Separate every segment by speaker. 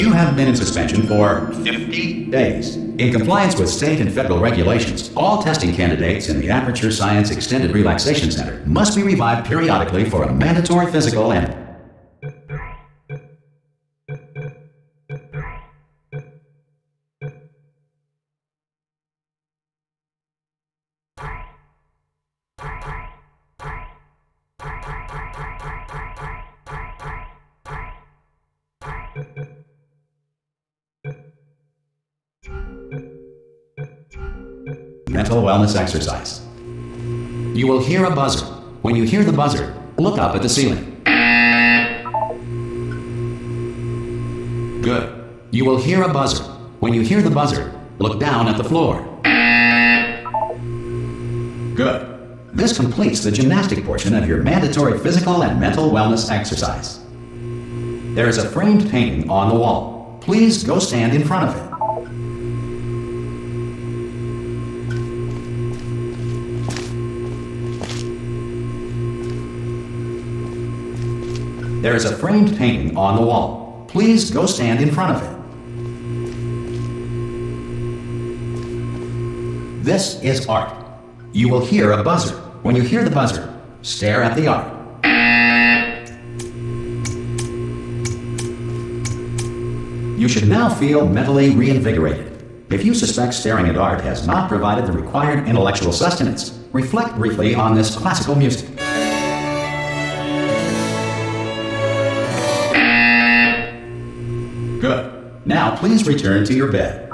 Speaker 1: You have been in suspension for 50 days. In compliance with state and federal regulations, all testing candidates in the Aperture Science Extended Relaxation Center must be revived periodically for a mandatory physical and mental wellness exercise. You will hear a buzzer. When you hear the buzzer, look up at the ceiling. Good. You will hear a buzzer. When you hear the buzzer, look down at the floor. Good. This completes the gymnastic portion of your mandatory physical and mental wellness exercise. There is a framed painting on the wall. Please go stand in front of it. There is a framed painting on the wall. Please go stand in front of it. This is art. You will hear a buzzer. When you hear the buzzer, stare at the art. You should now feel mentally reinvigorated. If you suspect staring at art has not provided the required intellectual sustenance, reflect briefly on this classical music. Good. Now please return to your bed.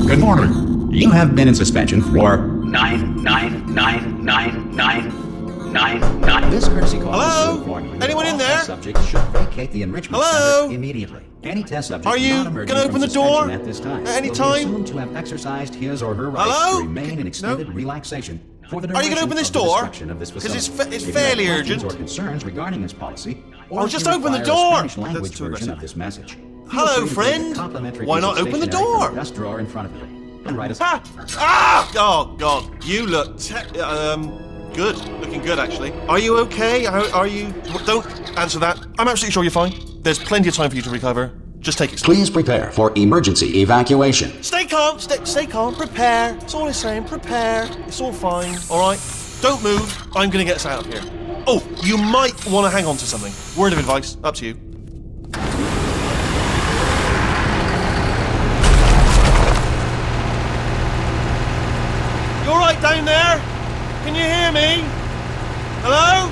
Speaker 1: Good morning. You have been in suspension for 9999999. This courtesy call.
Speaker 2: Hello? Anyone in there?
Speaker 1: Subject should vacate the enrichment
Speaker 2: Hello?
Speaker 1: center immediately. Any test subject
Speaker 2: Are you
Speaker 1: not
Speaker 2: gonna open the door
Speaker 1: at this time
Speaker 2: at any
Speaker 1: will be
Speaker 2: time?
Speaker 1: assumed to have exercised his or her rights
Speaker 2: Hello?
Speaker 1: to remain in extended relaxation for the
Speaker 2: Are you gonna
Speaker 1: duration
Speaker 2: open this
Speaker 1: of the
Speaker 2: door?
Speaker 1: destruction of this
Speaker 2: 'Cause
Speaker 1: facility.
Speaker 2: it's
Speaker 1: If you
Speaker 2: fairly
Speaker 1: have questions
Speaker 2: urgent.
Speaker 1: or concerns regarding this policy, or
Speaker 2: Oh,
Speaker 1: if
Speaker 2: just
Speaker 1: you
Speaker 2: open the
Speaker 1: require a
Speaker 2: door.
Speaker 1: Spanish language
Speaker 2: That's too
Speaker 1: version
Speaker 2: aggressive.
Speaker 1: of this message.
Speaker 2: Hello,
Speaker 1: feel free to take
Speaker 2: friend.
Speaker 1: a complimentary
Speaker 2: Why
Speaker 1: piece
Speaker 2: not
Speaker 1: of
Speaker 2: open the
Speaker 1: stationery from
Speaker 2: door?
Speaker 1: the desk drawer in front of you and write us.
Speaker 2: Ah! Oh, God. You look good. Looking good, actually. Are you okay? Are you... Don't answer that. I'm absolutely sure you're fine. There's plenty of time for you to recover. Just take it slow.
Speaker 1: Please prepare for emergency evacuation.
Speaker 2: Stay calm. Stay calm. Prepare. That's all I'm saying. Prepare. It's all fine. All right? Don't move. I'm going to get us out of here. Oh, you might want to hang on to something. Word of advice. Up to you. You all right down there? Can you hear me? Hello?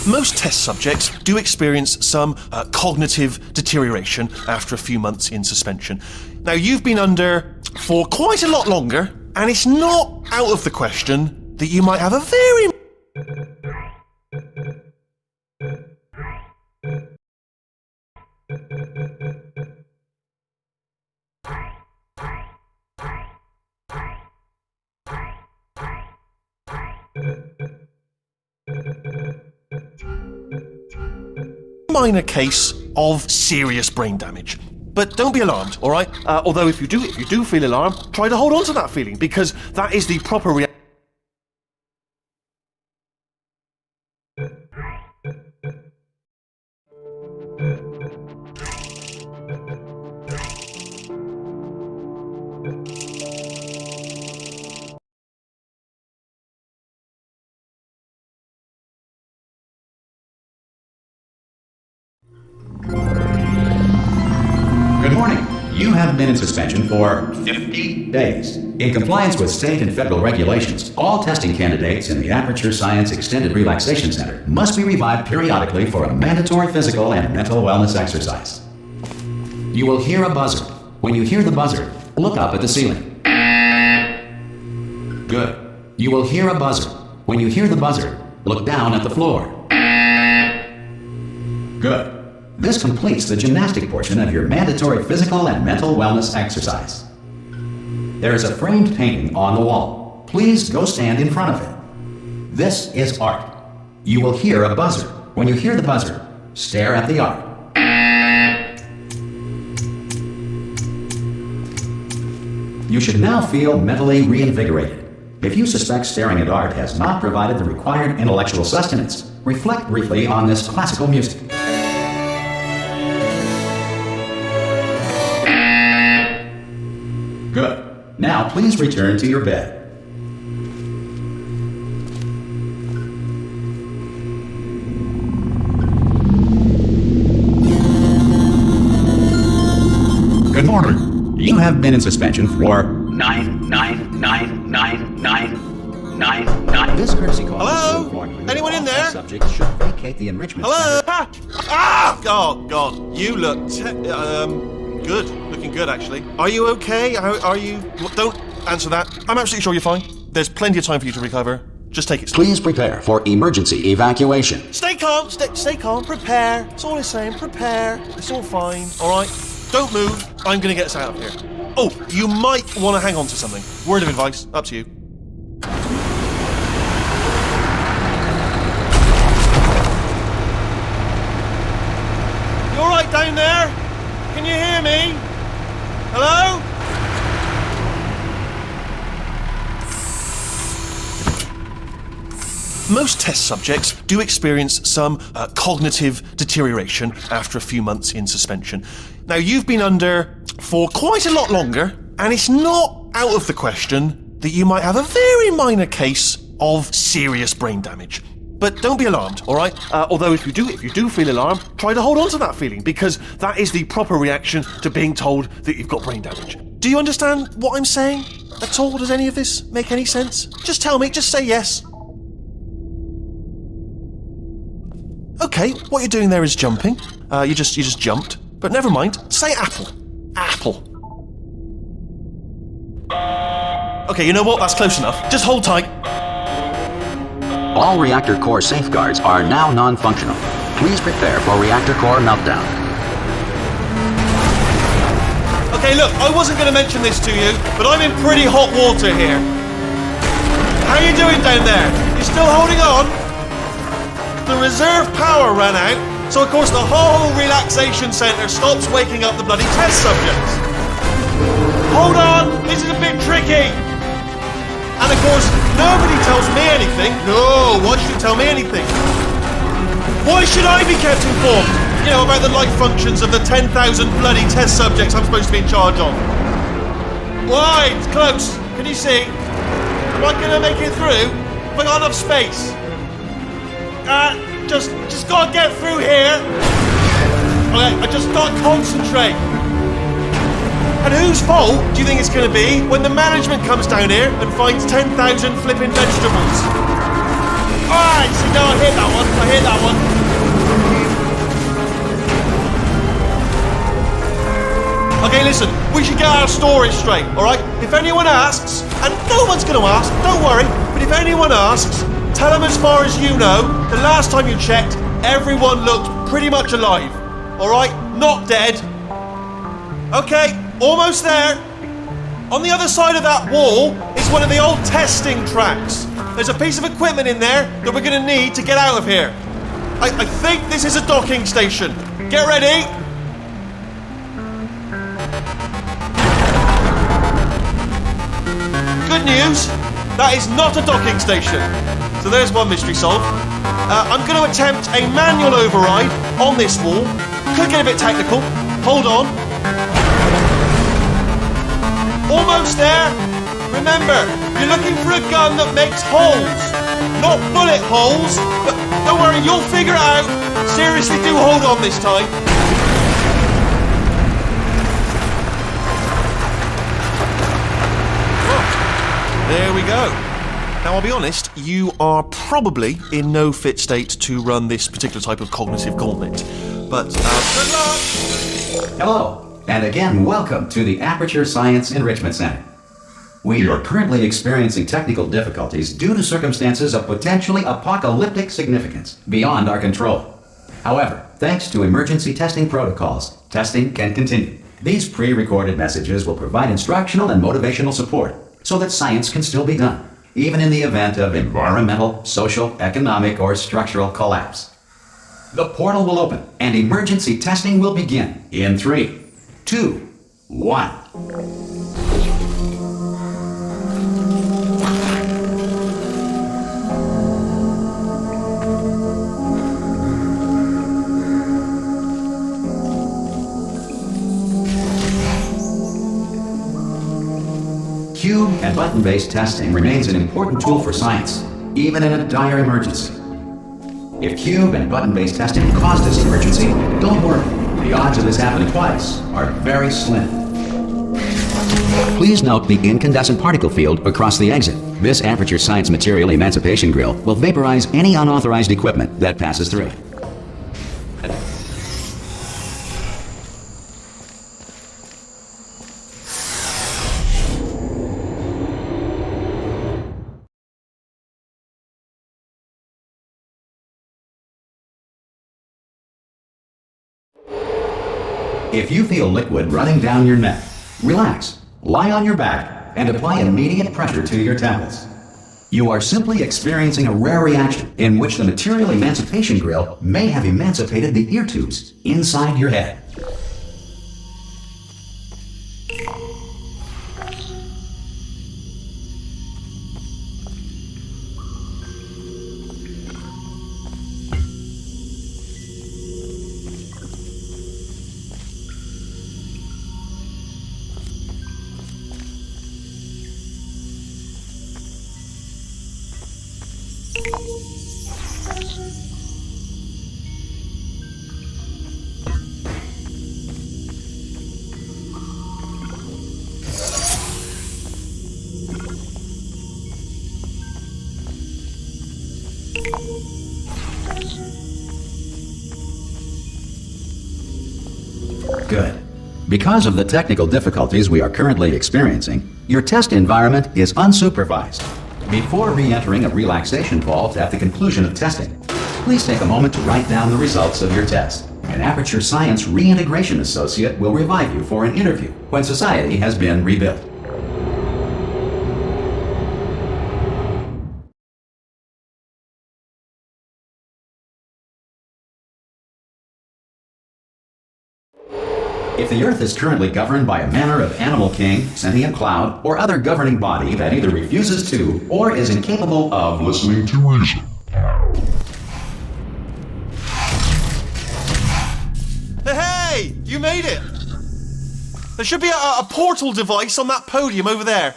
Speaker 2: Most test subjects do experience some cognitive deterioration after a few months in suspension. Now, you've been under for quite a lot longer, and it's not out of the question that you might have a very... minor case of serious brain damage. But don't be alarmed, all right? Although if you do feel alarmed, try to hold on to that feeling, because that is the proper reaction.
Speaker 1: Good morning. You have been in suspension for 50 days. In compliance with state and federal regulations, all testing candidates in the Aperture Science Extended Relaxation Center must be revived periodically for a mandatory physical and mental wellness exercise. You will hear a buzzer. When you hear the buzzer, look up at the ceiling. Good. You will hear a buzzer. When you hear the buzzer, look down at the floor. Good. This completes the gymnastic portion of your mandatory physical and mental wellness exercise. There is a framed painting on the wall. Please go stand in front of it. This is art. You will hear a buzzer. When you hear the buzzer, stare at the art. You should now feel mentally reinvigorated. If you suspect staring at art has not provided the required intellectual sustenance, reflect briefly on this classical music. Good. Now please return to your bed. Good morning. You have been in suspension for 9999999. This courtesy call is to inform you
Speaker 2: Anyone in there?
Speaker 1: Subjects should vacate the enrichment
Speaker 2: Hello?
Speaker 1: center.
Speaker 2: Oh, God. You look good. Looking good, actually. Are you okay? Are you... Don't answer that. I'm absolutely sure you're fine. There's plenty of time for you to recover. Just take it slow.
Speaker 1: Please prepare for emergency evacuation.
Speaker 2: Stay calm. Stay calm. Prepare. That's all I'm saying. Prepare. It's all fine. All right? Don't move. I'm going to get us out of here. Oh, you might want to hang on to something. Word of advice. Up to you. You all right down there? Can you hear me? Hello? Most test subjects do experience some cognitive deterioration after a few months in suspension. Now, you've been under for quite a lot longer, and it's not out of the question that you might have a very minor case of serious brain damage. But don't be alarmed, all right? Although if you do feel alarmed, try to hold on to that feeling, because that is the proper reaction to being told that you've got brain damage. Do you understand what I'm saying at all? Does any of this make any sense? Just tell me, just say yes. Okay, what you're doing there is jumping. You just jumped. But never mind. Say apple. Apple. Okay, you know what? That's close enough. Just hold tight.
Speaker 1: All reactor core safeguards are now non-functional. Please prepare for reactor core meltdown.
Speaker 2: Okay, look, I wasn't going to mention this to you, but I'm in pretty hot water here. How you doing down there? You still holding on? The reserve power ran out, so of course the whole relaxation centre stops waking up the bloody test subjects. Hold on, this is a bit tricky. And of course, nobody tells me anything. No, why should you tell me anything? Why should I be kept informed? You know, about the life functions of the 10,000 bloody test subjects I'm supposed to be in charge of. Why? It's close. Can you see? Am I going to make it through? Have I got enough space? Just gotta get through here. Okay, I just gotta concentrate. And whose fault do you think it's gonna be when the management comes down here and finds 10,000 flipping vegetables? Alright, see, no, I hit that one. Okay, listen, we should get our story straight, alright? If anyone asks, and no one's gonna ask, don't worry, but if anyone asks, tell them as far as you know, the last time you checked, everyone looked pretty much alive. Alright? Not dead. Okay, almost there. On the other side of that wall is one of the old testing tracks. There's a piece of equipment in there that we're going to need to get out of here. I think this is a docking station. Get ready. Good news, that is not a docking station. So there's one mystery solved. I'm going to attempt a manual override on this wall. Could get a bit technical. Hold on. Almost there. Remember, you're looking for a gun that makes holes. Not bullet holes, but don't worry, you'll figure it out. Seriously, do hold on this time. There we go. Now, I'll be honest, you are probably in no fit state to run this particular type of cognitive gauntlet. But, good luck!
Speaker 1: Hello, and again, welcome to the Aperture Science Enrichment Center. We are currently experiencing technical difficulties due to circumstances of potentially apocalyptic significance beyond our control. However, thanks to emergency testing protocols, testing can continue. These pre-recorded messages will provide instructional and motivational support so that science can still be done, even in the event of environmental, social, economic, or structural collapse. The portal will open and emergency testing will begin in 3, 2, 1. Cube and button-based testing remains an important tool for science, even in a dire emergency. If cube and button-based testing caused this emergency, don't worry. The odds of this happening twice are very slim. Please note the incandescent particle field across the exit. This aperture science material emancipation grill will vaporize any unauthorized equipment that passes through. If you feel liquid running down your neck, relax, lie on your back, and apply immediate pressure to your temples. You are simply experiencing a rare reaction in which the material emancipation grill may have emancipated the ear tubes inside your head. Good. Because of the technical difficulties we are currently experiencing, your test environment is unsupervised. Before re-entering a relaxation vault at the conclusion of testing, please take a moment to write down the results of your test. An Aperture Science Reintegration Associate will revive you for an interview when society has been rebuilt. If the Earth is currently governed by a manner of animal king, sentient cloud, or other governing body that either refuses to or is incapable of listening to reason.
Speaker 2: Hey! You made it! There should be a portal device on that podium over there.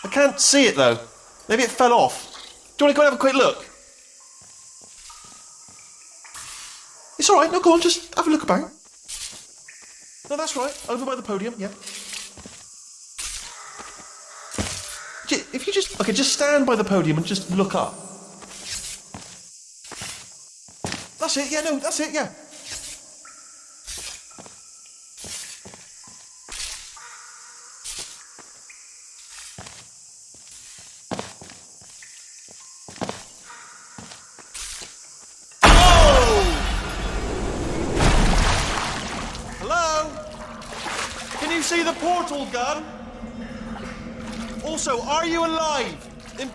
Speaker 2: I can't see it though. Maybe it fell off. Do you want to go and have a quick look? It's alright, no, go on, just have a look about. No, that's right. Over by the podium, yeah. If you just stand by the podium and just look up. That's it, yeah, no, that's it, yeah. See the portal gun? Also, are you alive?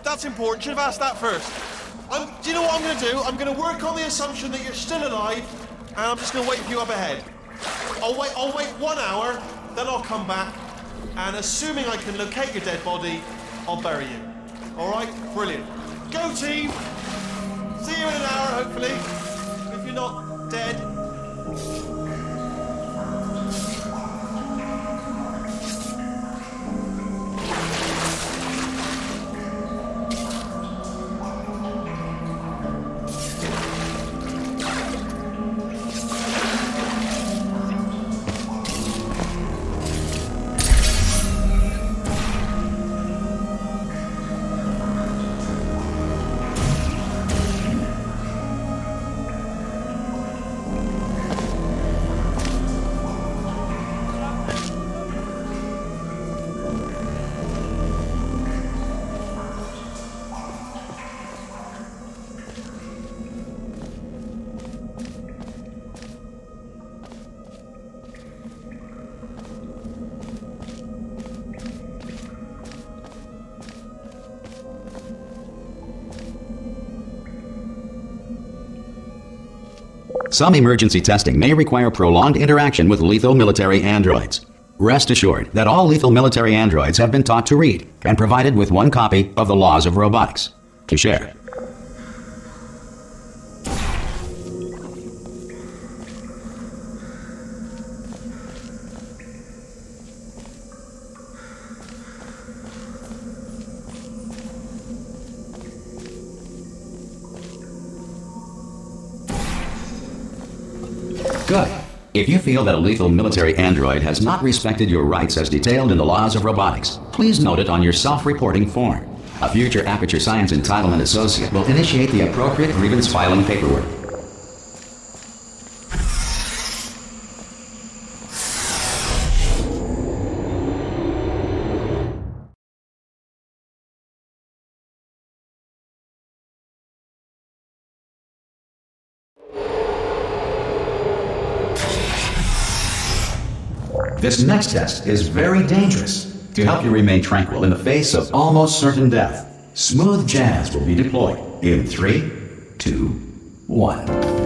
Speaker 2: That's important. Should have asked that first. Do you know what I'm going to do? I'm going to work on the assumption that you're still alive, and I'm just going to wait for you up ahead. I'll wait 1 hour, then I'll come back, and assuming I can locate your dead body, I'll bury you. All right? Brilliant. Go team. See you in an hour, hopefully. If you're not dead.
Speaker 1: Some emergency testing may require prolonged interaction with lethal military androids. Rest assured that all lethal military androids have been taught to read and provided with one copy of the Laws of Robotics to share. Good. If you feel that a lethal military android has not respected your rights as detailed in the Laws of Robotics, please note it on your self-reporting form. A future Aperture Science Entitlement Associate will initiate the appropriate grievance filing paperwork. This next test is very dangerous. To help you remain tranquil in the face of almost certain death, smooth jazz will be deployed in 3, 2, 1.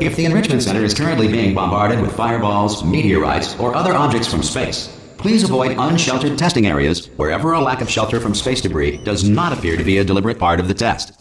Speaker 1: If the Enrichment Center is currently being bombarded with fireballs, meteorites, or other objects from space, please avoid unsheltered testing areas wherever a lack of shelter from space debris does not appear to be a deliberate part of the test.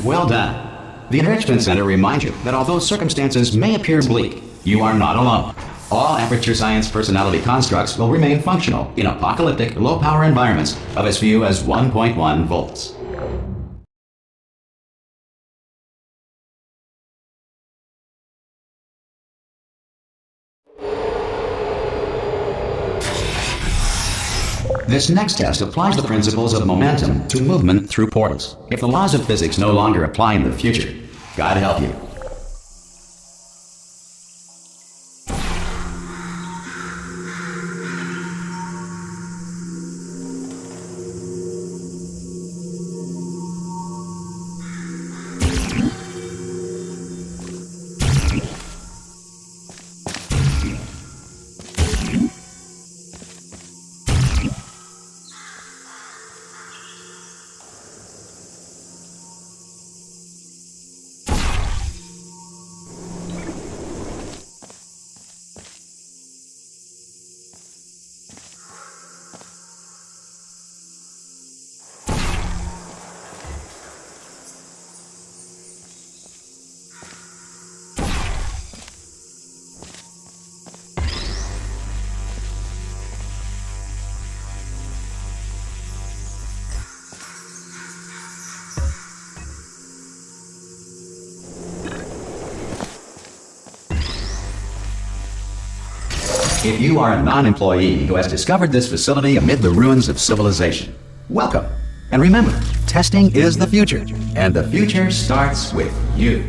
Speaker 1: Well done. The Enrichment Center reminds you that although circumstances may appear bleak, you are not alone. All Aperture Science personality constructs will remain functional in apocalyptic, low-power environments of as few as 1.1 volts. This next test applies the principles of momentum to movement through portals. If the laws of physics no longer apply in the future, God help you. If you are a non-employee who has discovered this facility amid the ruins of civilization, welcome. And remember, testing is the future, and the future starts with you.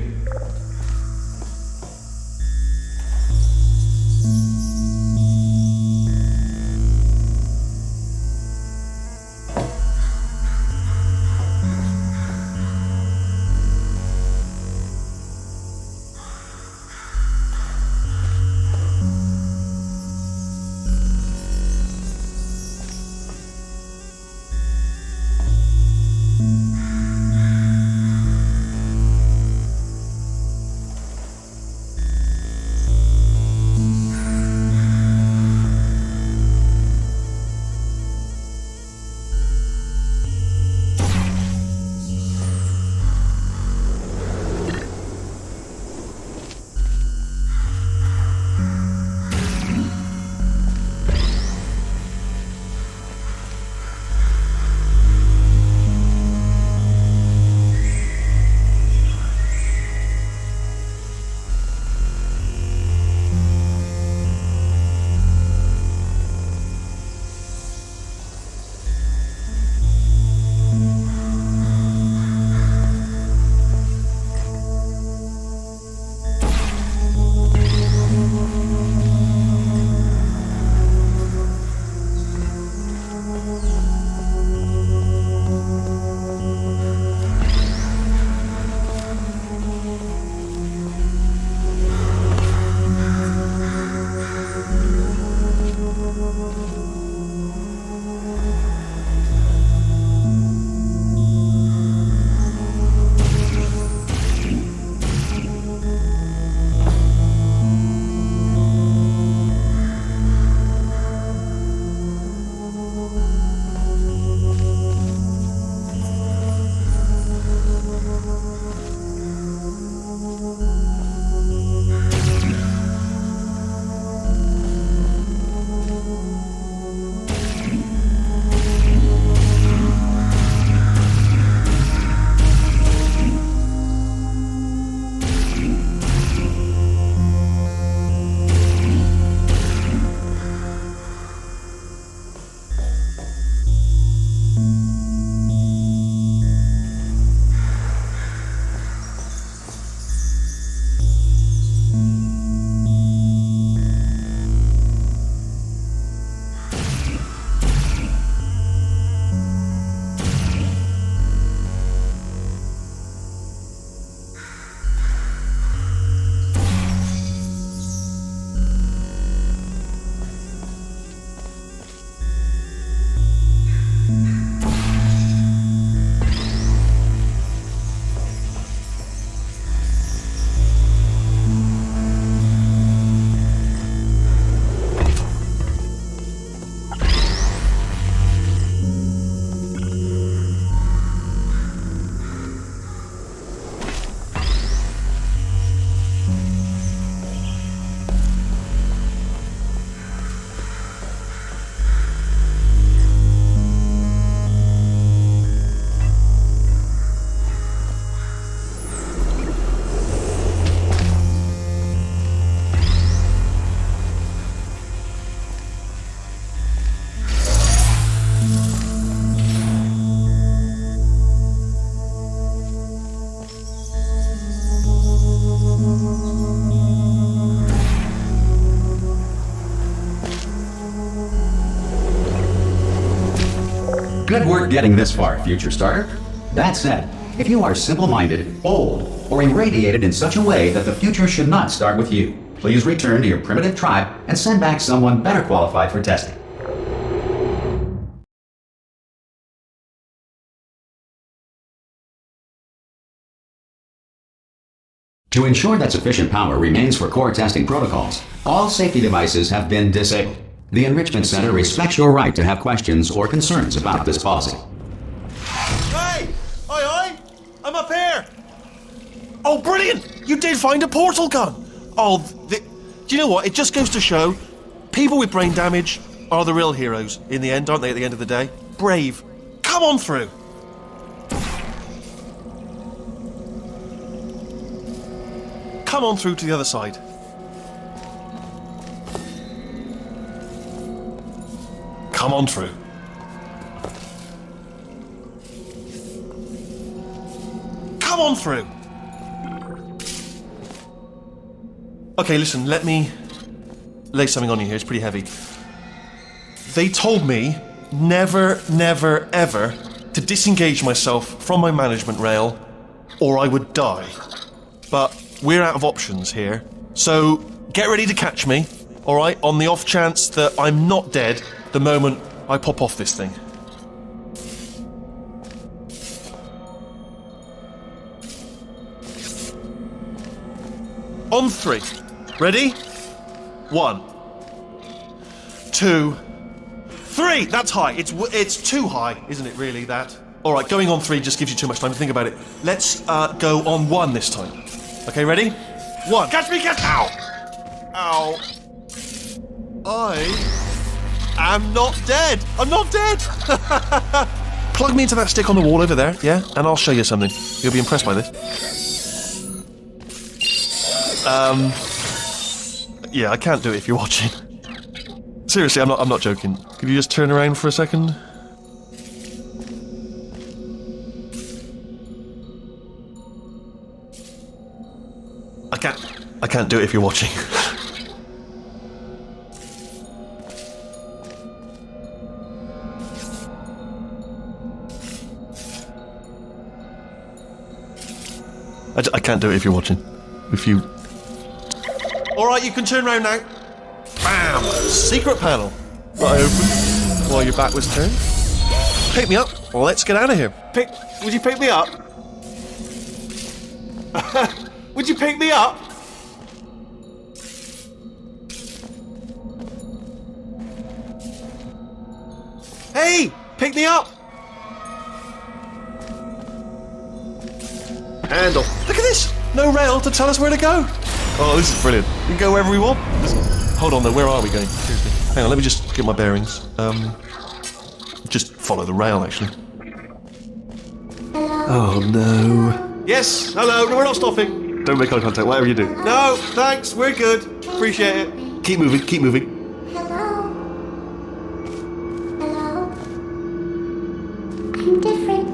Speaker 1: Good work getting this far, future starter. That said, if you are simple-minded, old, or irradiated in such a way that the future should not start with you, please return to your primitive tribe and send back someone better qualified for testing. To ensure that sufficient power remains for core testing protocols, all safety devices have been disabled. The Enrichment Center respects your right to have questions or concerns about this policy.
Speaker 2: Hey! Oi! I'm up here! Oh, brilliant! You did find a portal gun! Oh, do you know what? It just goes to show, people with brain damage are the real heroes in the end, aren't they, at the end of the day? Brave. Come on through! Come on through to the other side. Come on through. Come on through. Okay, listen, let me lay something on you here. It's pretty heavy. They told me never, never, ever to disengage myself from my management rail or I would die. But we're out of options here, so get ready to catch me, alright, on the off chance that I'm not dead the moment I pop off this thing. On 3. Ready? 1, 2, 3! That's high. It's too high, isn't it, really, that? Alright, going on 3 just gives you too much time to think about it. Let's go on 1 this time. Okay, ready? 1. Catch me, catch! Ow! Ow. I am not dead! I'm not dead! Plug me into that stick on the wall over there, yeah? And I'll show you something. You'll be impressed by this. Yeah, I can't do it if you're watching. Seriously, I'm not joking. Could you just turn around for a second? I can't do it if you're watching. I can't do it if you're watching. If you... Alright, you can turn around now. Bam! Secret panel. I open while your back was turned. Pick me up. Let's get out of here. Would you pick me up? Would you pick me up? Hey! Pick me up! Handle. Look at this! No rail to tell us where to go! Oh, this is brilliant. We can go wherever we want. Hold on though, where are we going? Seriously. Hang on, let me just get my bearings. Just follow the rail, actually. Oh no. Yes, hello, no, we're not stopping. Don't make eye contact, whatever you do. No, thanks, we're good. Appreciate it. Keep moving, keep moving.
Speaker 3: I'm different.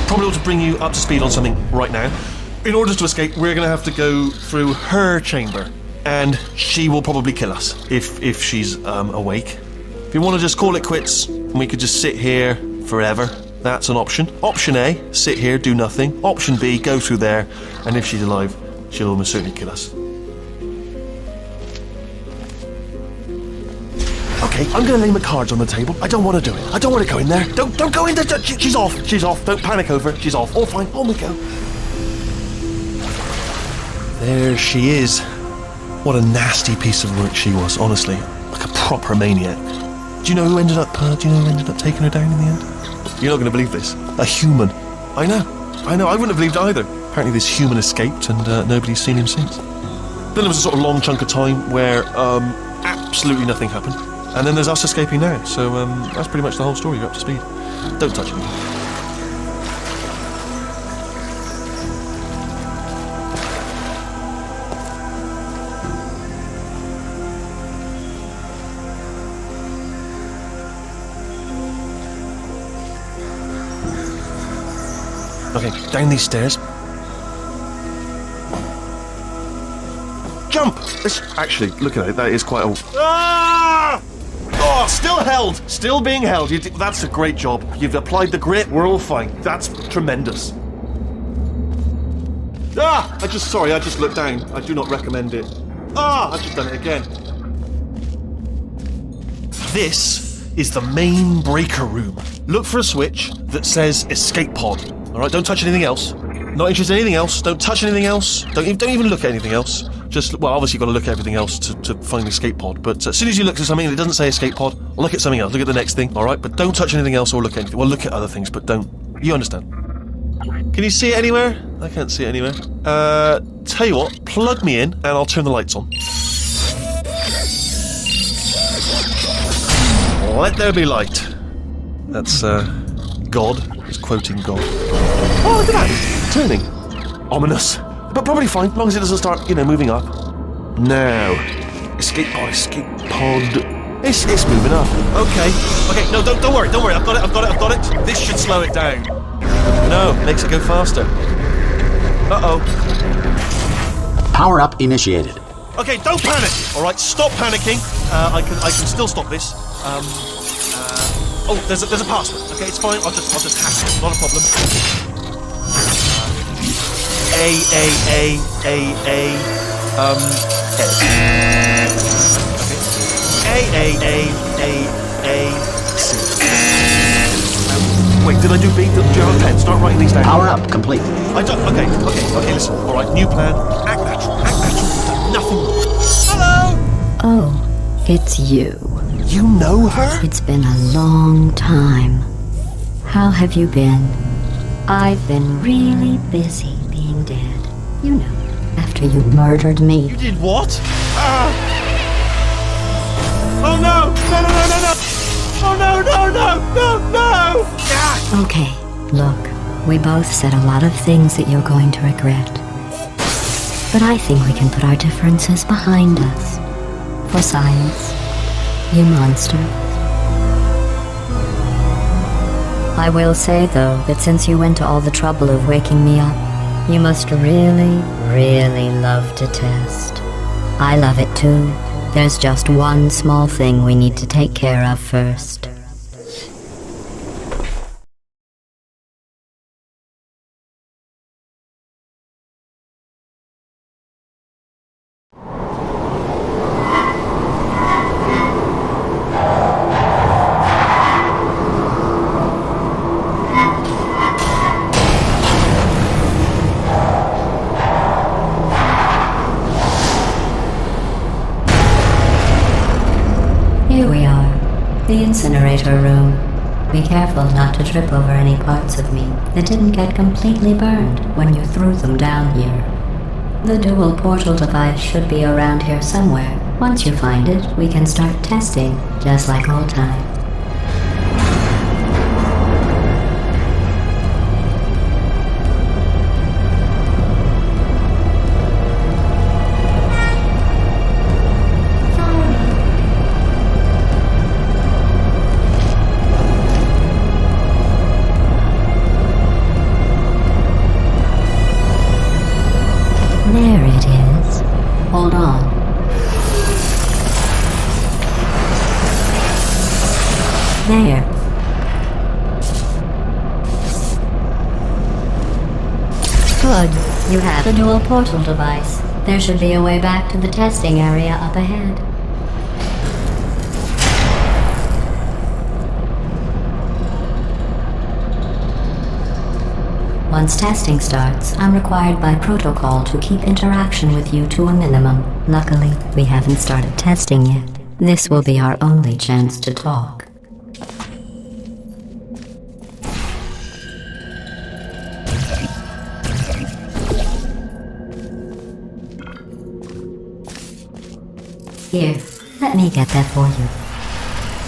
Speaker 2: Probably ought to bring you up to speed on something right now. In order to escape, we're going to have to go through her chamber. And she will probably kill us, if she's awake. If you want to just call it quits, and we could just sit here forever, that's an option. Option A, sit here, do nothing. Option B, go through there, and if she's alive, she'll almost certainly kill us. Okay, I'm going to lay my cards on the table. I don't want to do it. I don't want to go in there. Don't go in there. She's off. She's off. Don't panic over it. She's off. All fine. On we go. There she is. What a nasty piece of work she was, honestly. Like a proper maniac. Do you know who ended up taking her down in the end? You're not going to believe this. A human. I know. I wouldn't have believed either. Apparently this human escaped and nobody's seen him since. Then there was a sort of long chunk of time where absolutely nothing happened. And then there's us escaping now. So that's pretty much the whole story. You're up to speed. Don't touch me. Okay, down these stairs. Jump! Actually, look at it, that is quite a... Ah! Oh, still held! Still being held. That's a great job. You've applied the grit, we're all fine. That's tremendous. Ah! I just looked down. I do not recommend it. Ah! I've just done it again. This is the main breaker room. Look for a switch that says escape pod. Alright, don't touch anything else. Not interested in anything else. Don't touch anything else. Don't even look at anything else. Just, well, obviously you've got to look at everything else to find the escape pod. But as soon as you look at something and it doesn't say escape pod, look at something else. Look at the next thing, alright? But don't touch anything else or look at anything. Well, look at other things, but don't. You understand. Can you see it anywhere? I can't see it anywhere. Tell you what, plug me in and I'll turn the lights on. Let there be light. That's, God. He's quoting God. Oh, look at that! Turning. Ominous. But probably fine, as long as it doesn't start, moving up. Now. Escape pod. It's moving up. Okay, no, don't worry. I've got it. This should slow it down. No, makes it go faster. Uh-oh.
Speaker 1: Power up initiated.
Speaker 2: Okay, don't panic! Alright, stop panicking. I can still stop this. Oh, there's a password. Okay, it's fine. I'll just hack it. Not a problem. A. C. Wait, did I do B? Do you have a pen? Start writing these down.
Speaker 1: Power up complete.
Speaker 2: I don't. Okay, listen. Alright, new plan. Act natural. Nothing more. Hello!
Speaker 4: Oh, it's you.
Speaker 2: You know her?
Speaker 4: It's been a long time. How have you been? I've been really busy being dead. You know, after you murdered me.
Speaker 2: You did what? Oh no! No! Oh no! Ah!
Speaker 4: Okay, look, we both said a lot of things that you're going to regret. But I think we can put our differences behind us. For science. You monster. I will say, though, that since you went to all the trouble of waking me up, you must really, really love to test. I love it too. There's just one small thing we need to take care of first. Here we are, the incinerator room. Be careful not to trip over any parts of me that didn't get completely burned when you threw them down here. The dual portal device should be around here somewhere. Once you find it, we can start testing, just like old times. There it is. Hold on. There. Good. You have the dual portal device. There should be a way back to the testing area up ahead. Once testing starts, I'm required by protocol to keep interaction with you to a minimum. Luckily, we haven't started testing yet. This will be our only chance to talk. Here, let me get that for you.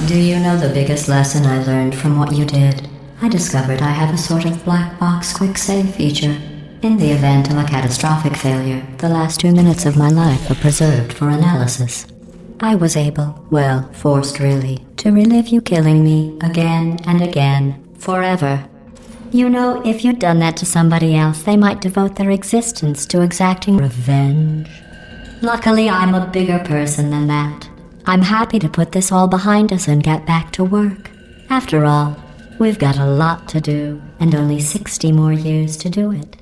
Speaker 4: Do you know the biggest lesson I learned from what you did? I discovered I have a sort of black box quick save feature. In the event of a catastrophic failure, the last 2 minutes of my life are preserved for analysis. I was able, well, forced really, to relive you killing me again and again, forever. You know, if you'd done that to somebody else, they might devote their existence to exacting revenge. Luckily, I'm a bigger person than that. I'm happy to put this all behind us and get back to work. After all, we've got a lot to do, and only 60 more years to do it.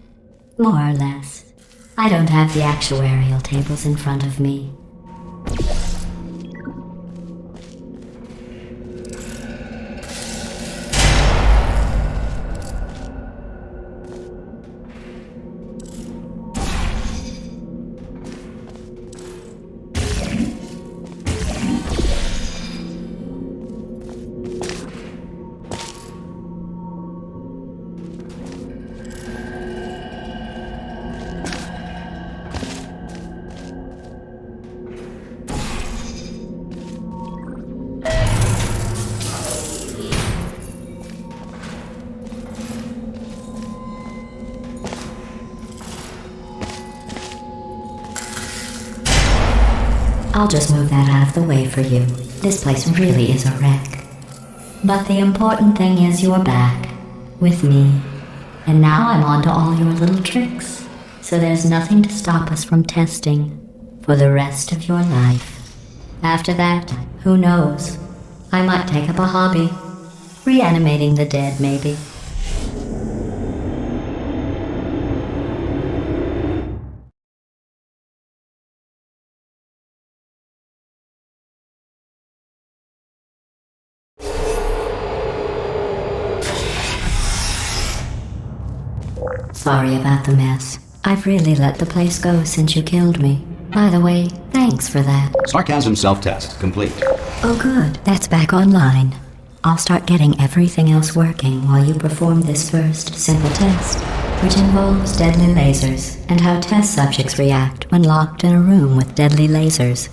Speaker 4: More or less. I don't have the actuarial tables in front of me. I'll just move that out of the way for you. This place really is a wreck. But the important thing is you're back. With me. And now I'm on to all your little tricks. So there's nothing to stop us from testing. For the rest of your life. After that, who knows? I might take up a hobby. Reanimating the dead, maybe. Sorry about the mess. I've really let the place go since you killed me. By the way, thanks for that.
Speaker 1: Sarcasm self-test complete.
Speaker 4: Oh good, that's back online. I'll start getting everything else working while you perform this first simple test, which involves deadly lasers and how test subjects react when locked in a room with deadly lasers.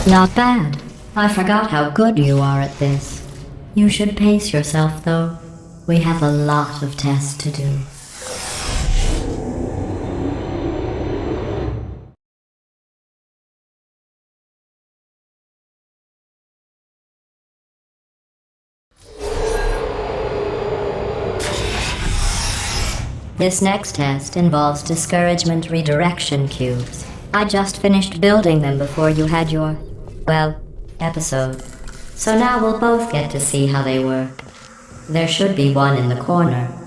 Speaker 4: Not bad. I forgot how good you are at this. You should pace yourself, though. We have a lot of tests to do. This next test involves discouragement redirection cubes. I just finished building them before you had your, episode. So now we'll both get to see how they work. There should be one in the corner.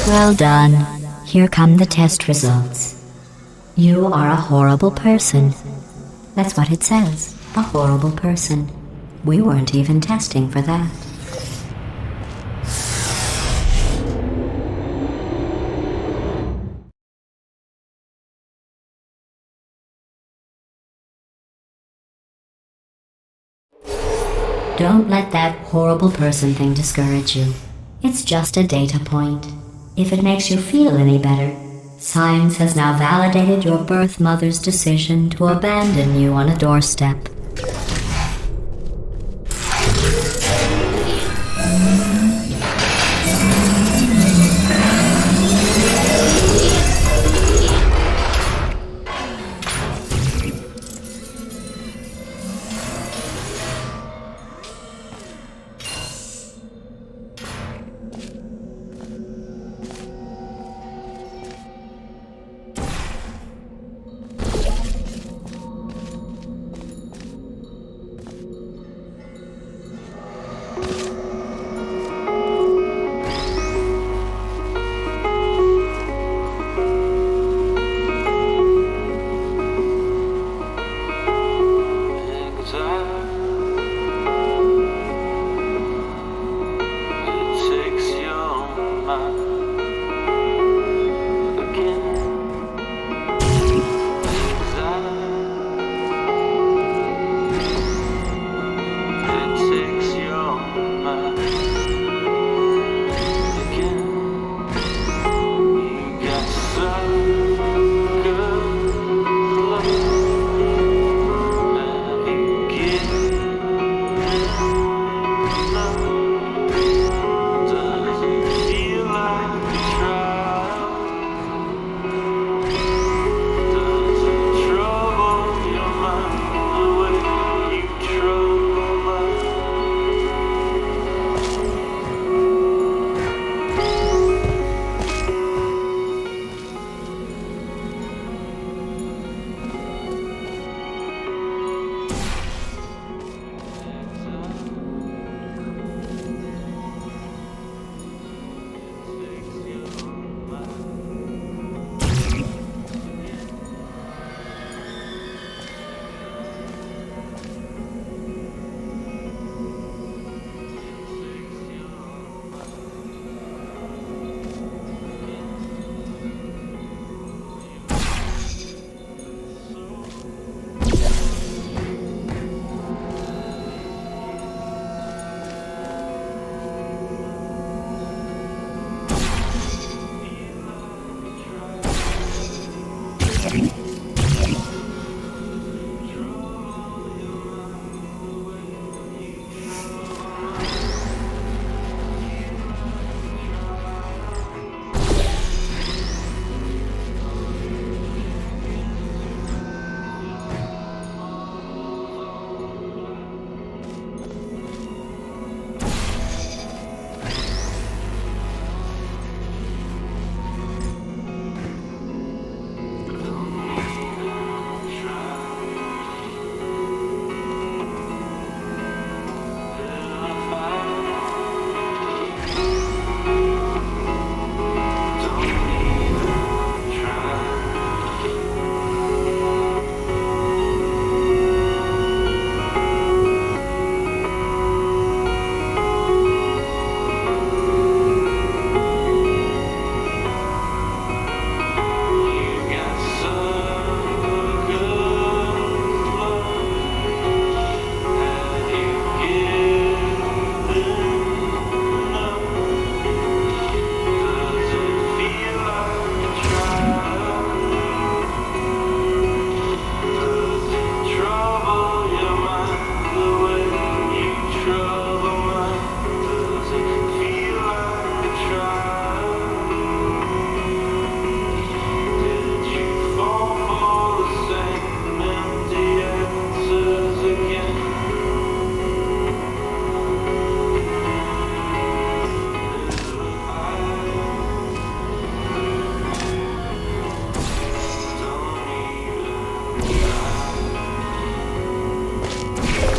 Speaker 4: Well done. Here come the test results. You are a horrible person. That's what it says. A horrible person. We weren't even testing for that. Don't let that horrible person thing discourage you. It's just a data point. If it makes you feel any better, science has now validated your birth mother's decision to abandon you on a doorstep.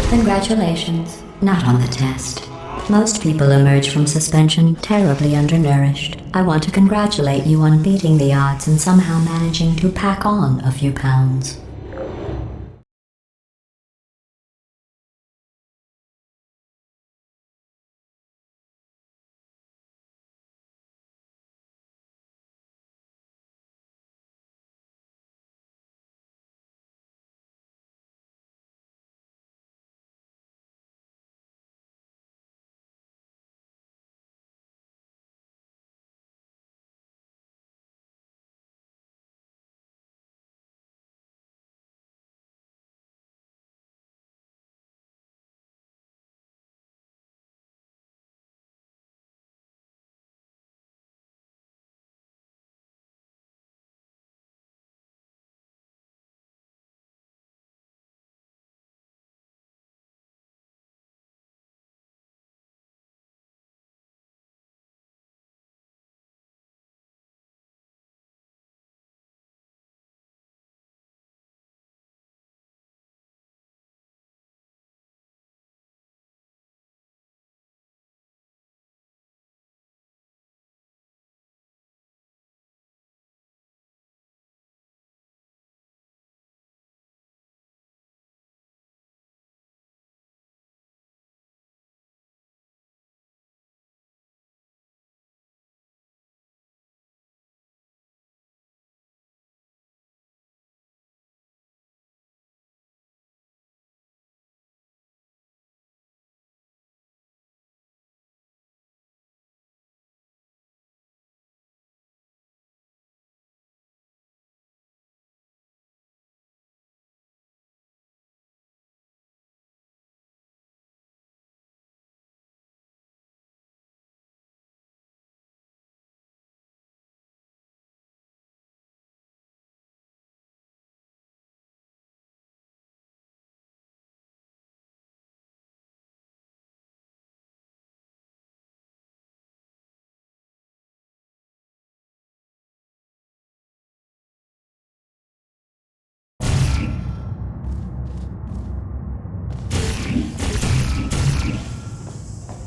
Speaker 4: Congratulations. Not on the test. Most people emerge from suspension terribly undernourished. I want to congratulate you on beating the odds and somehow managing to pack on a few pounds.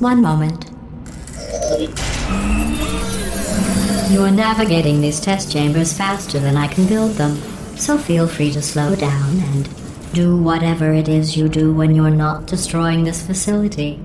Speaker 4: One moment. You are navigating these test chambers faster than I can build them, so feel free to slow down and do whatever it is you do when you're not destroying this facility.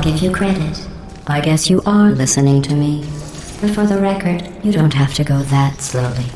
Speaker 4: Give you credit. I guess you are listening to me. But for the record, you don't have to go that slowly.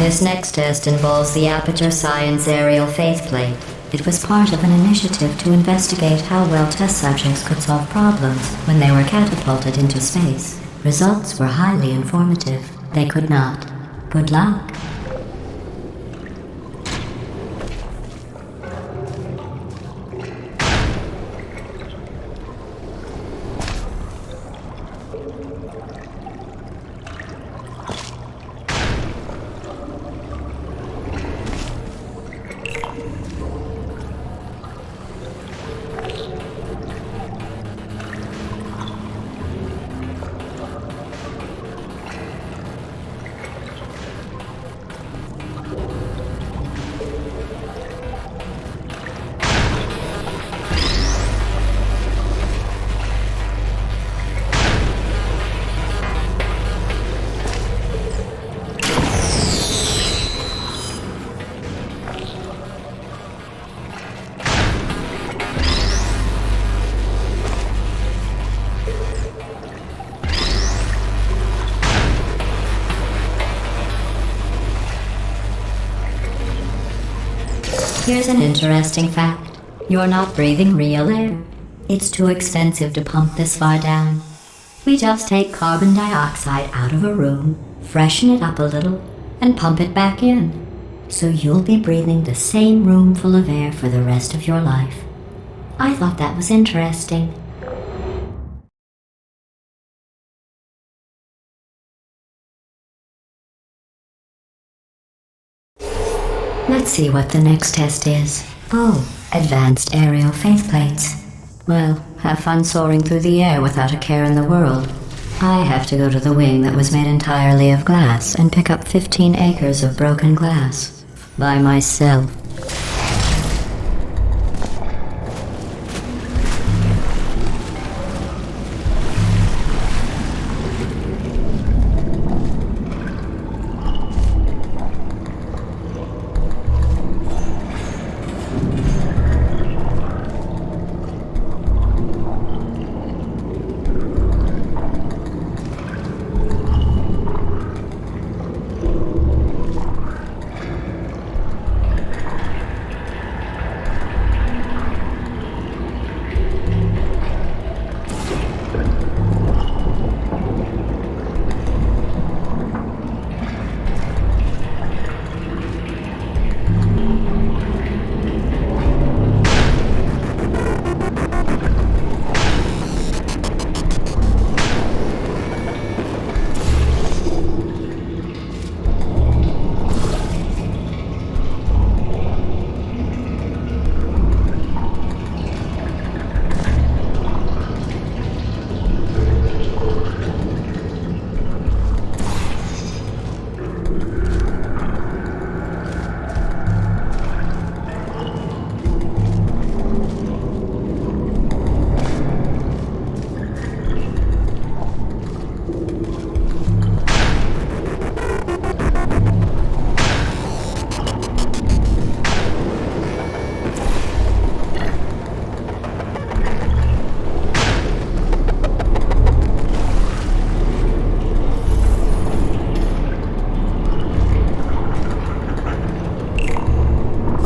Speaker 4: This next test involves the Aperture Science Aerial Faceplate. It was part of an initiative to investigate how well test subjects could solve problems when they were catapulted into space. Results were highly informative. They could not. Good luck. Here's an interesting fact. You're not breathing real air. It's too expensive to pump this far down. We just take carbon dioxide out of a room, freshen it up a little, and pump it back in. So you'll be breathing the same room full of air for the rest of your life. I thought that was interesting. Let's see what the next test is. Oh, advanced aerial faceplates. Well, have fun soaring through the air without a care in the world. I have to go to the wing that was made entirely of glass and pick up 15 acres of broken glass. By myself.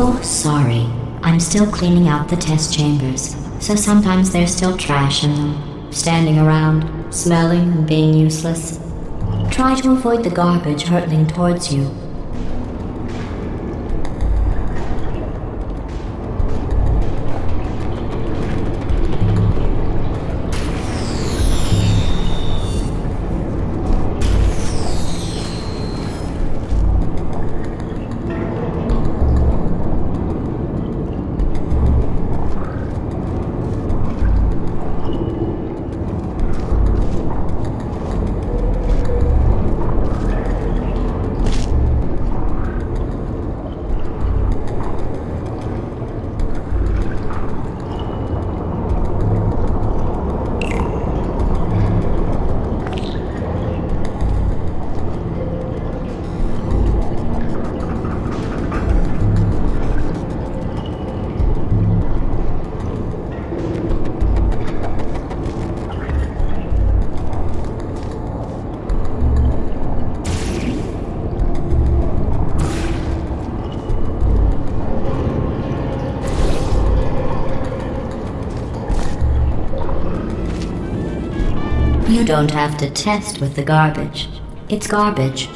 Speaker 4: Oh, sorry. I'm still cleaning out the test chambers, so sometimes there's still trash in them, standing around, smelling and being useless. Try to avoid the garbage hurtling towards you. You don't have to test with the garbage. It's garbage.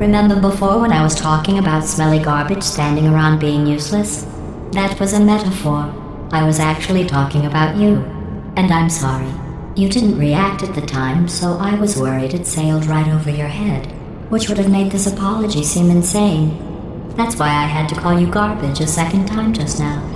Speaker 4: Remember before when I was talking about smelly garbage standing around being useless? That was a metaphor. I was actually talking about you. And I'm sorry. You didn't react at the time, so I was worried it sailed right over your head, which would have made this apology seem insane. That's why I had to call you garbage a second time just now.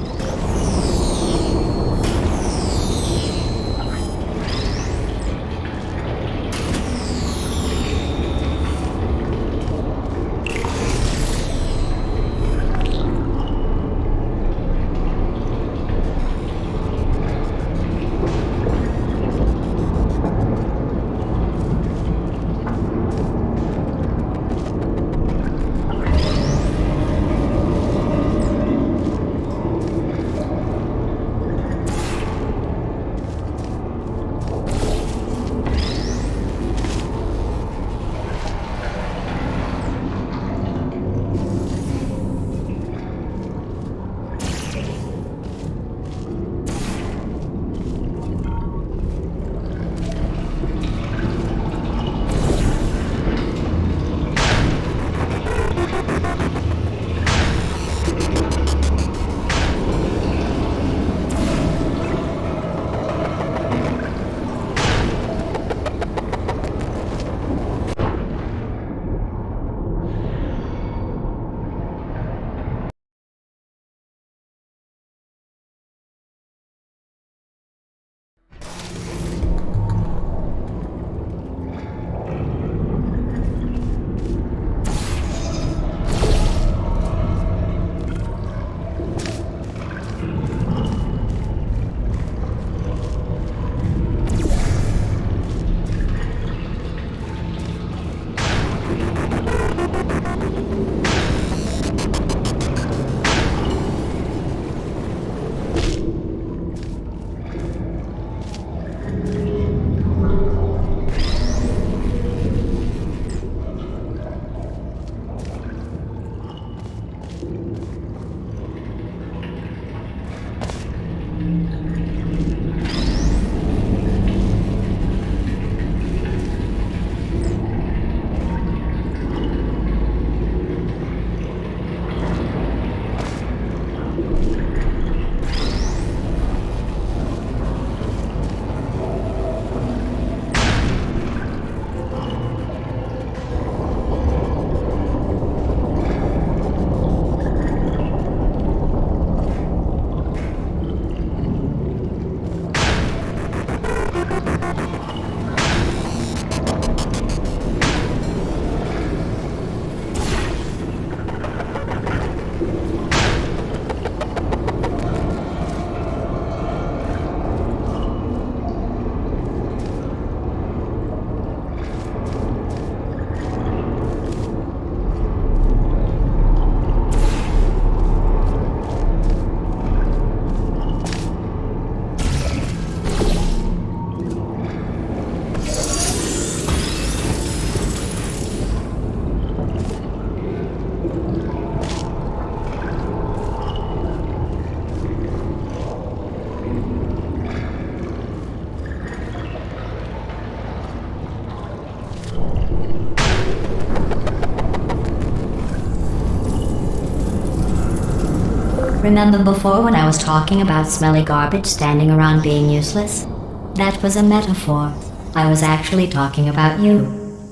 Speaker 4: Remember before when I was talking about smelly garbage standing around being useless? That was a metaphor. I was actually talking about you.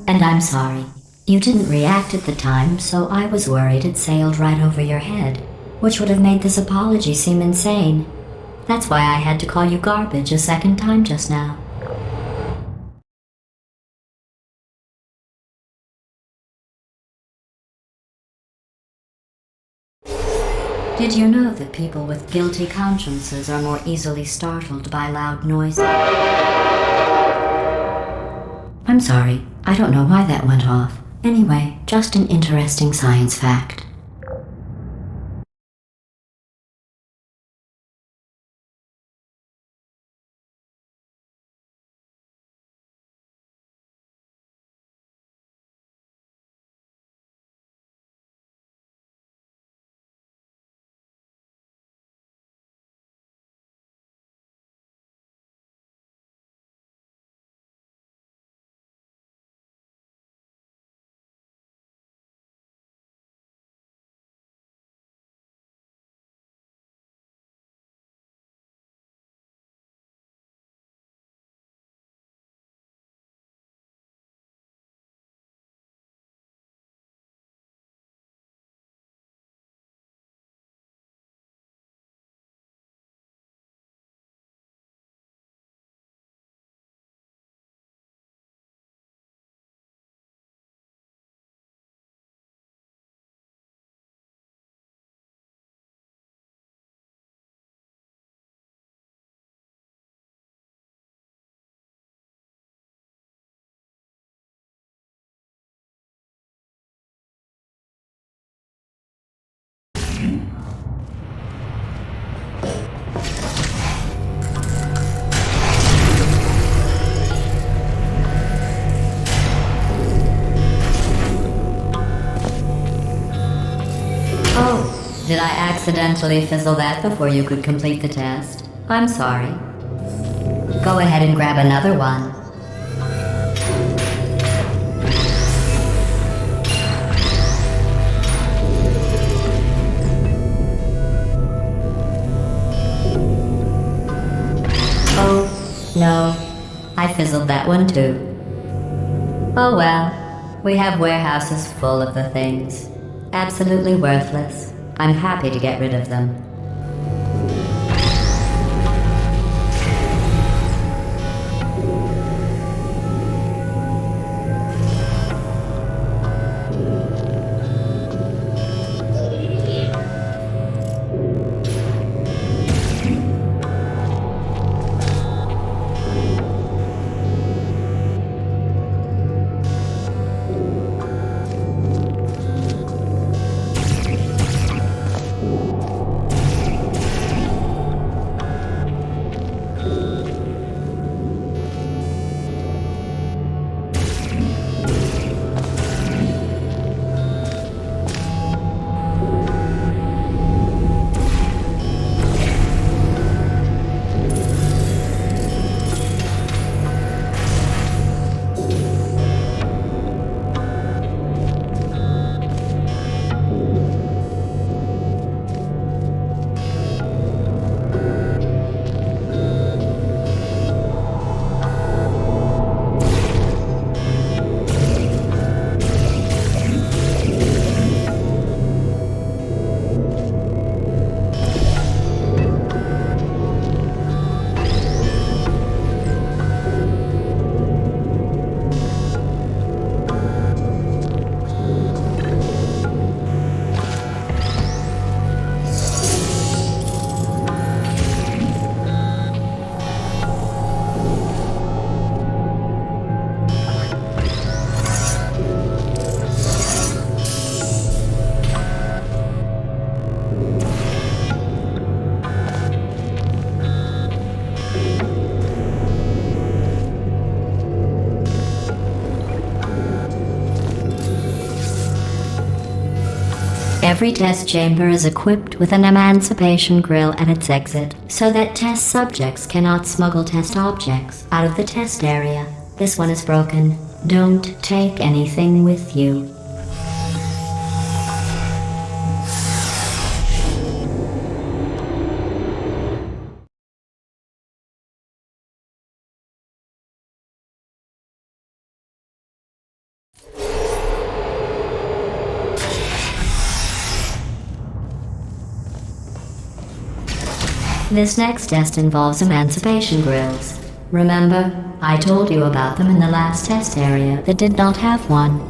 Speaker 4: And I'm sorry. You didn't react at the time, so I was worried it sailed right over your head, which would have made this apology seem insane. That's why I had to call you garbage a second time just now. Did you know that people with guilty consciences are more easily startled by loud noises? I'm sorry, I don't know why that went off. Anyway, just an interesting science fact. Did I accidentally fizzle that before you could complete the test? I'm sorry. Go ahead and grab another one. Oh, no. I fizzled that one too. Oh well. We have warehouses full of the things. Absolutely worthless. I'm happy to get rid of them. Every test chamber is equipped with an emancipation grill at its exit, so that test subjects cannot smuggle test objects out of the test area. This one is broken. Don't take anything with you. This next test involves emancipation grills. Remember, I told you about them in the last test area that did not have one.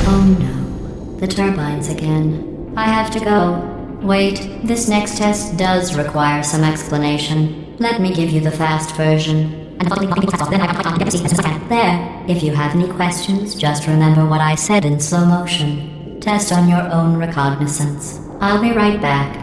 Speaker 4: Oh no, the turbines again. I have to go. Wait, this next test does require some explanation. Let me give you the fast version. There, if you have any questions, just remember what I said in slow motion. Test on your own recognizance. I'll be right back.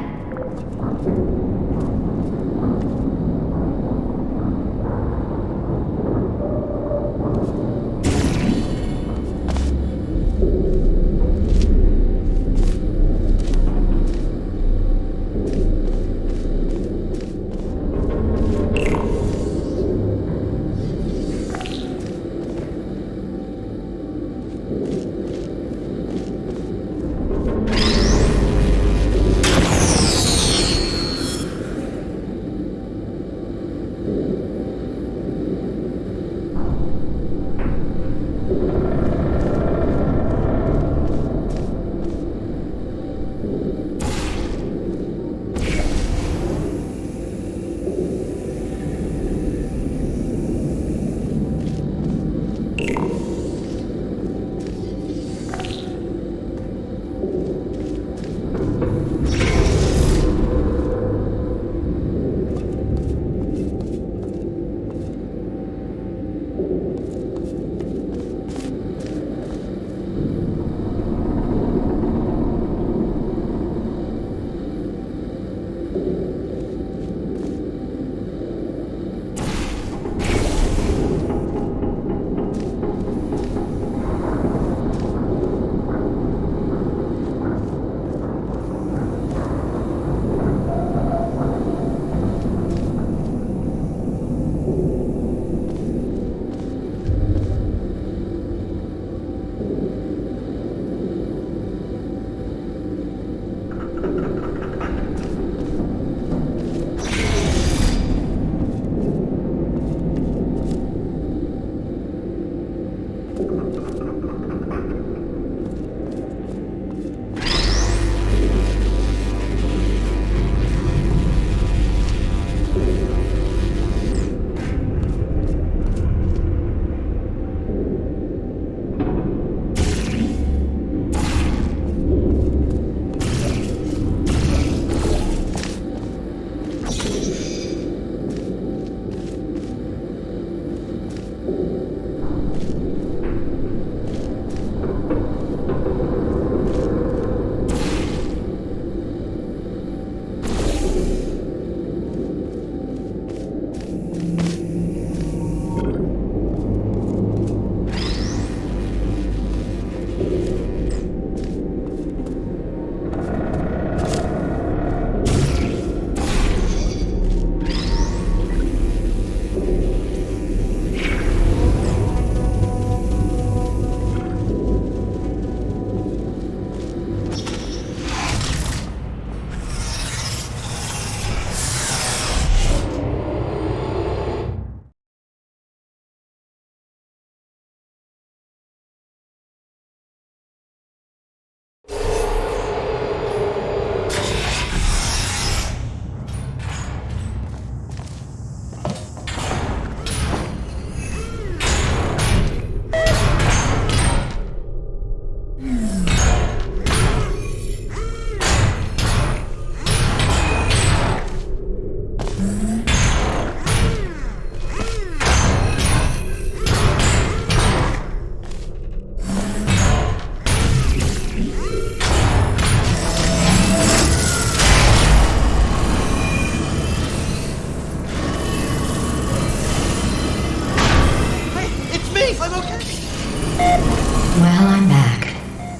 Speaker 4: Well, I'm back.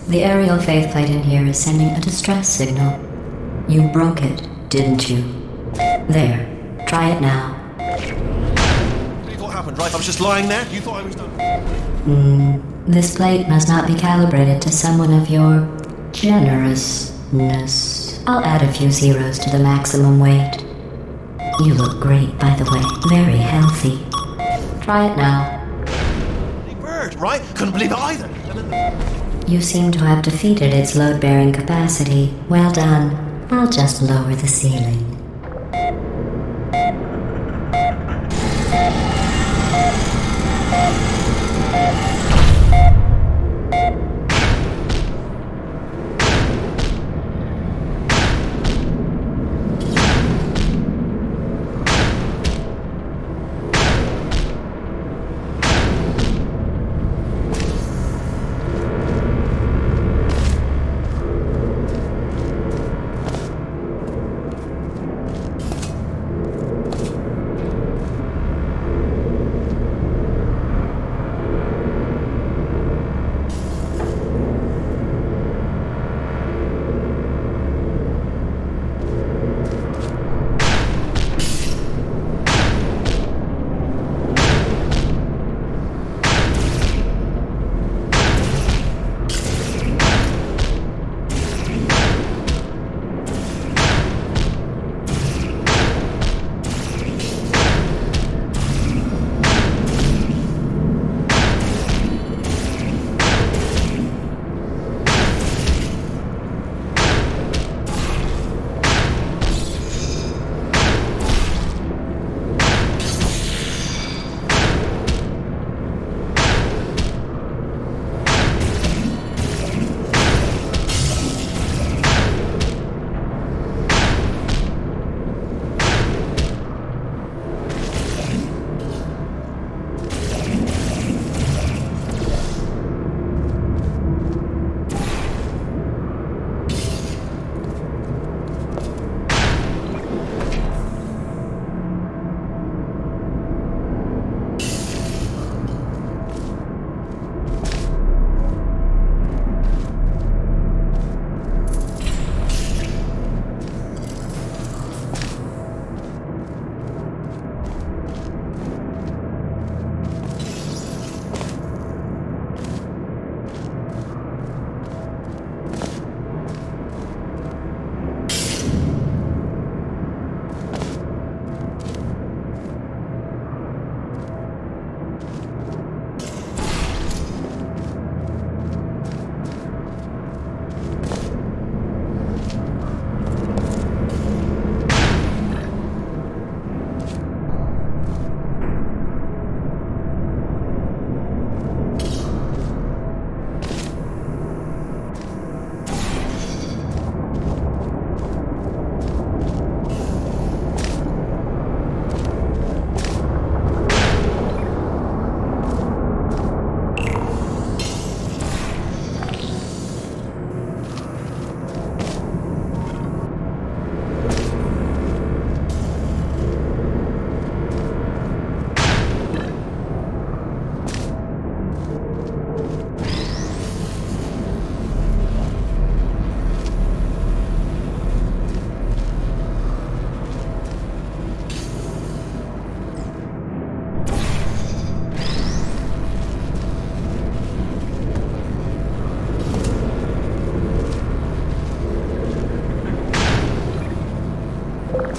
Speaker 4: The aerial faceplate in here is sending a distress signal. You broke it, didn't you? There. Try it now.
Speaker 2: What happened, right? I was just lying there. You thought I was done.
Speaker 4: This plate must not be calibrated to someone of your generousness. I'll add a few zeros to the maximum weight. You look great, by the way. Very healthy. Try it now.
Speaker 2: Bird, right? Couldn't believe it either.
Speaker 4: You seem to have defeated its load-bearing capacity. Well done. I'll just lower the ceiling.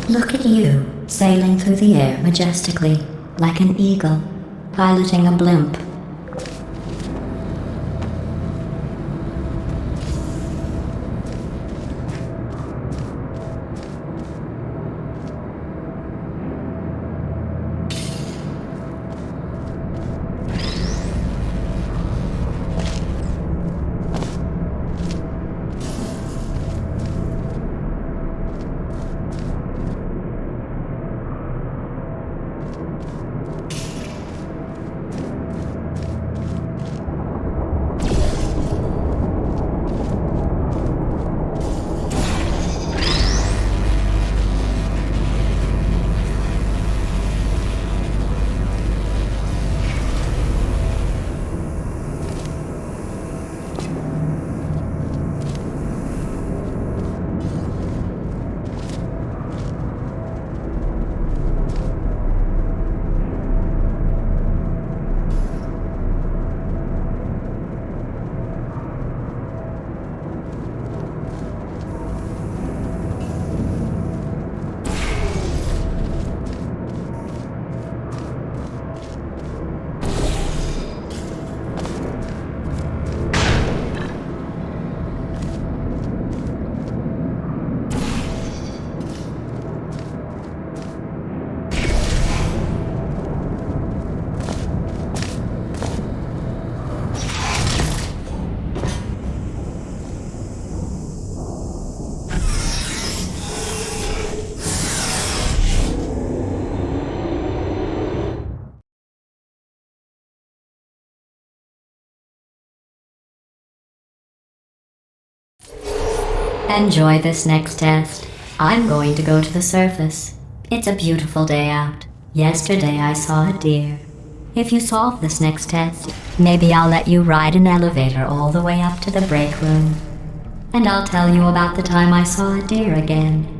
Speaker 4: Look at you, sailing through the air majestically, like an eagle, piloting a blimp. Enjoy this next test. I'm going to go to the surface. It's a beautiful day out. Yesterday I saw a deer. If you solve this next test, maybe I'll let you ride an elevator all the way up to the break room. And I'll tell you about the time I saw a deer again.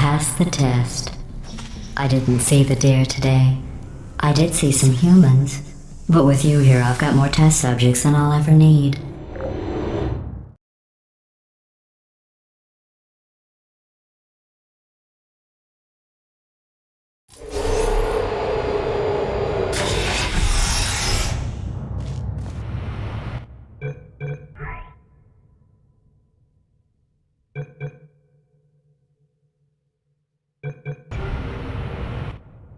Speaker 4: passed the test. I didn't see the deer today. I did see some humans, but with you here I've got more test subjects than I'll ever need.